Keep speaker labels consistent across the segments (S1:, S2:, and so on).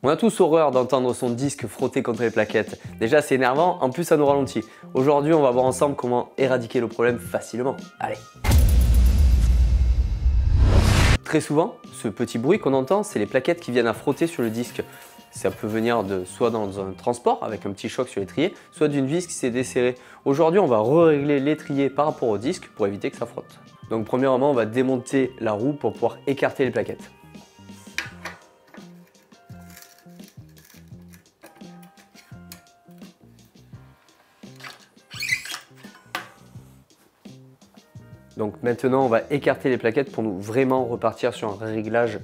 S1: On a tous horreur d'entendre son disque frotter contre les plaquettes. Déjà c'est énervant, en plus ça nous ralentit. Aujourd'hui on va voir ensemble comment éradiquer le problème facilement. Allez! Très souvent, ce petit bruit qu'on entend, c'est les plaquettes qui viennent à frotter sur le disque. Ça peut venir soit dans un transport avec un petit choc sur l'étrier, soit d'une vis qui s'est desserrée. Aujourd'hui on va régler l'étrier par rapport au disque pour éviter que ça frotte. Donc premièrement on va démonter la roue pour pouvoir écarter les plaquettes. Donc maintenant, on va écarter les plaquettes pour nous vraiment repartir sur un réglage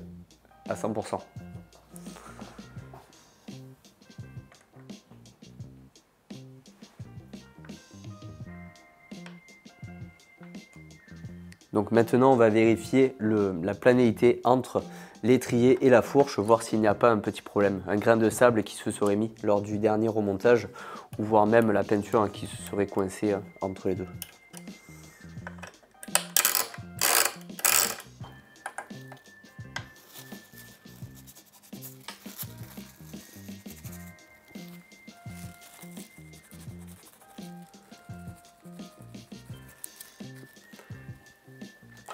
S1: à 100%. Donc maintenant, on va vérifier la planéité entre l'étrier et la fourche, voir s'il n'y a pas un petit problème. Un grain de sable qui se serait mis lors du dernier remontage, ou voire même la peinture qui se serait coincée entre les deux.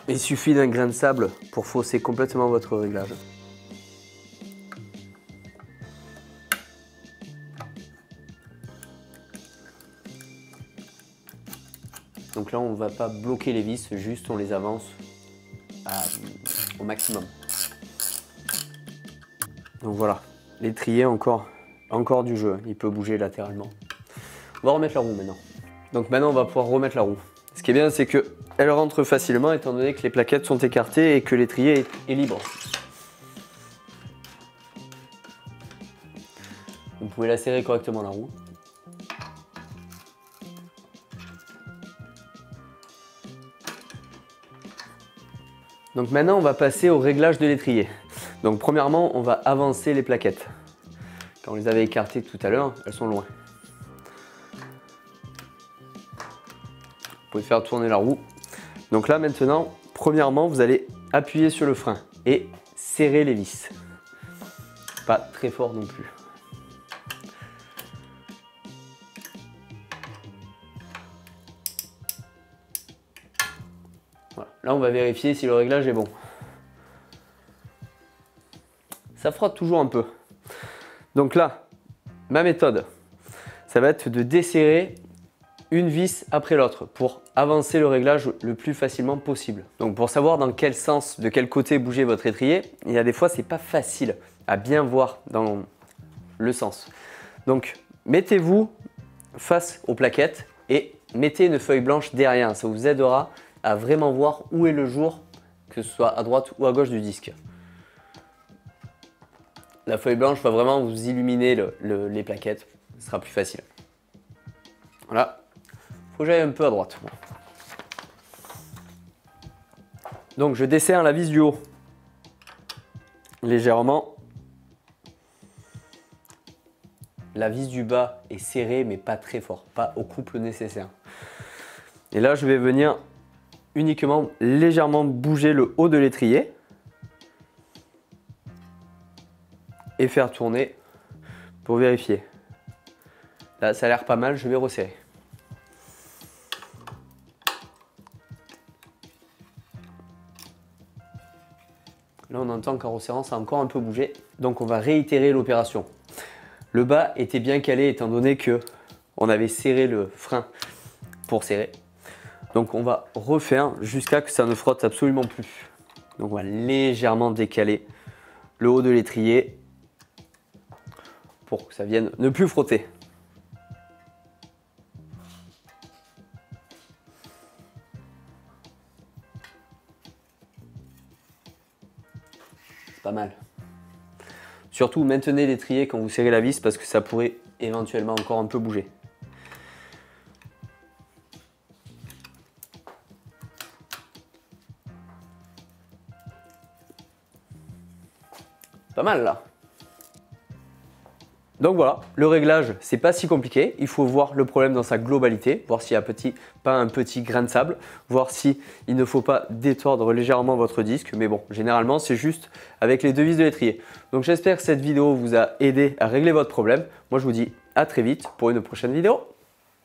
S1: Il suffit d'un grain de sable pour fausser complètement votre réglage. Donc là, on ne va pas bloquer les vis, juste on les avance au maximum. Donc voilà, l'étrier encore du jeu, il peut bouger latéralement. On va remettre la roue maintenant. Donc maintenant, on va pouvoir remettre la roue. Ce qui est bien, c'est qu'elle rentre facilement étant donné que les plaquettes sont écartées et que l'étrier est libre. Vous pouvez la serrer correctement la roue. Donc maintenant, on va passer au réglage de l'étrier. Donc premièrement, on va avancer les plaquettes. Quand on les avait écartées tout à l'heure, elles sont loin. Vous pouvez faire tourner la roue. Donc là maintenant, premièrement, vous allez appuyer sur le frein et serrer les vis. Pas très fort non plus. Voilà. Là, on va vérifier si le réglage est bon. Ça frotte toujours un peu. Donc là, ma méthode, ça va être de desserrer une vis après l'autre pour avancer le réglage le plus facilement possible. Donc pour savoir dans quel sens, de quel côté bouger votre étrier, il y a des fois c'est pas facile à bien voir dans le sens. Donc mettez-vous face aux plaquettes et mettez une feuille blanche derrière. Ça vous aidera à vraiment voir où est le jour, que ce soit à droite ou à gauche du disque. La feuille blanche va vraiment vous illuminer les plaquettes, ce sera plus facile. Voilà. Faut que j'aille un peu à droite. Donc je desserre la vis du haut légèrement. La vis du bas est serrée mais pas très fort, pas au couple nécessaire. Et là je vais venir uniquement légèrement bouger le haut de l'étrier et faire tourner pour vérifier. Là ça a l'air pas mal, je vais resserrer. Là, on entend qu'en resserrant, ça a encore un peu bougé. Donc, on va réitérer l'opération. Le bas était bien calé étant donné que on avait serré le frein pour serrer. Donc, on va refaire jusqu'à ce que ça ne frotte absolument plus. Donc, on va légèrement décaler le haut de l'étrier pour que ça vienne ne plus frotter. Pas mal. Surtout, maintenez l'étrier quand vous serrez la vis parce que ça pourrait éventuellement encore un peu bouger. Pas mal là. Donc voilà, le réglage, c'est pas si compliqué. Il faut voir le problème dans sa globalité, voir s'il y a pas un petit grain de sable, voir si il ne faut pas détordre légèrement votre disque. Mais bon, généralement, c'est juste avec les 2 vis de l'étrier. Donc j'espère que cette vidéo vous a aidé à régler votre problème. Moi, je vous dis à très vite pour une prochaine vidéo.